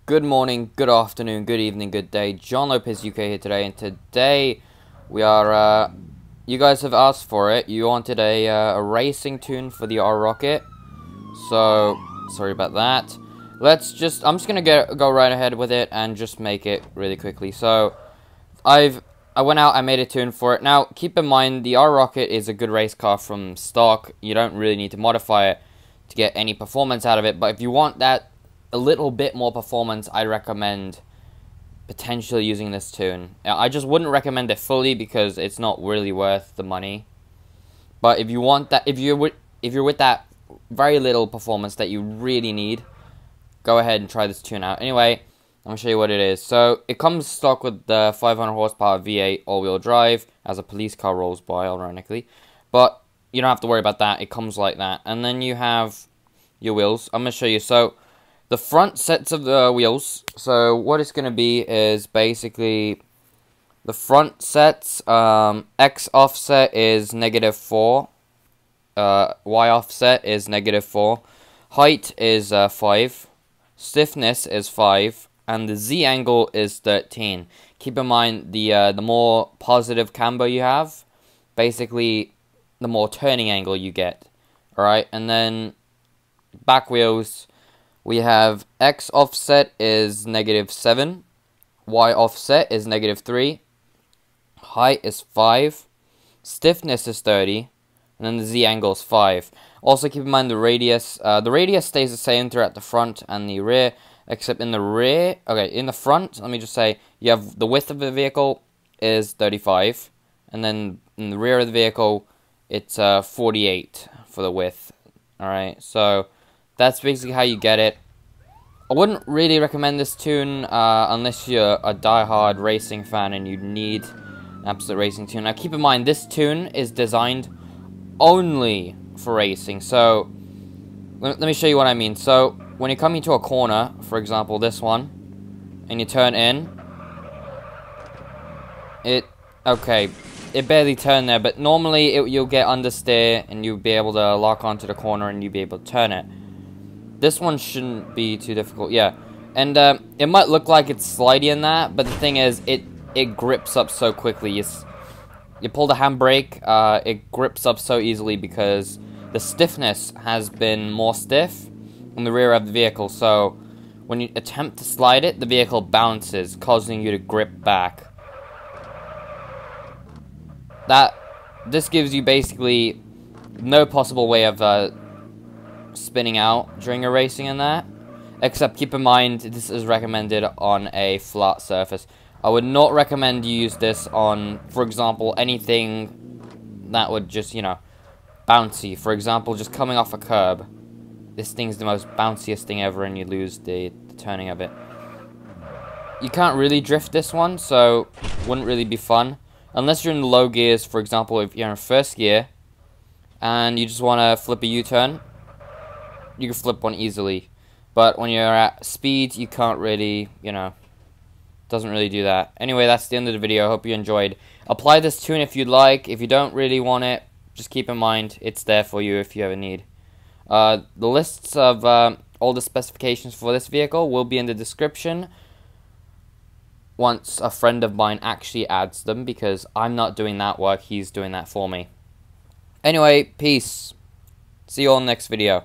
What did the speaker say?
Good morning, good afternoon, good evening, good day. John Lopez UK here today, and today we are, you guys have asked for it. You wanted a racing tune for the R-Rocket, so sorry about that. I'm just gonna go right ahead with it and just make it really quickly. So, I went out, I made a tune for it. Now, keep in mind, the R-Rocket is a good race car from stock. You don't really need to modify it to get any performance out of it, but if you want that a little bit more performance, I recommend potentially using this tune. I just wouldn't recommend it fully because it's not really worth the money. But if you want that, if you're with that very little performance that you really need, go ahead and try this tune out. Anyway, I'm gonna show you what it is. So it comes stock with the 500 horsepower V8 all-wheel drive as a police car rolls by, ironically. But you don't have to worry about that. It comes like that, and then you have your wheels. I'm gonna show you. So the front sets of the wheels, so what it's going to be is basically the front sets, X offset is -4, Y offset is -4, height is 5, stiffness is 5, and the Z angle is 13. Keep in mind, the more positive camber you have, basically the more turning angle you get, alright, and then back wheels, we have X offset is -7, Y offset is -3, height is 5, stiffness is 30, and then the Z angle is 5. Also keep in mind the radius stays the same throughout the front and the rear, except in the rear, okay, in the front, let me just say, you have the width of the vehicle is 35, and then in the rear of the vehicle, it's 48 for the width, alright, so that's basically how you get it. I wouldn't really recommend this tune unless you're a die-hard racing fan and you need an absolute racing tune. Now keep in mind, this tune is designed only for racing. So let me show you what I mean. So when you come into a corner, for example this one, and you turn in, it barely turned there, but normally you'll get understeer and you'll be able to lock onto the corner and you'll be able to turn it. This one shouldn't be too difficult, yeah. And it might look like it's slidey in that, but the thing is, it grips up so quickly. You pull the handbrake, it grips up so easily because the stiffness has been more stiff in the rear of the vehicle. So when you attempt to slide it, the vehicle bounces, causing you to grip back. This gives you basically no possible way of spinning out during a racing and that, except keep in mind this is recommended on a flat surface. I would not recommend you use this on, for example, anything that would just, you know, bouncy. For example, just coming off a curb. This thing's the most bounciest thing ever and you lose the turning of it. You can't really drift this one, so wouldn't really be fun unless you're in the low gears. For example, if you're in first gear and you just want to flip a U-turn, you can flip one easily, but when you're at speed, you can't really, you know, doesn't really do that. Anyway, that's the end of the video. I hope you enjoyed. Apply this tune if you'd like. If you don't really want it, just keep in mind, it's there for you if you ever need. The lists of all the specifications for this vehicle will be in the description once a friend of mine actually adds them, because I'm not doing that work, he's doing that for me. Anyway, peace. See you all in the next video.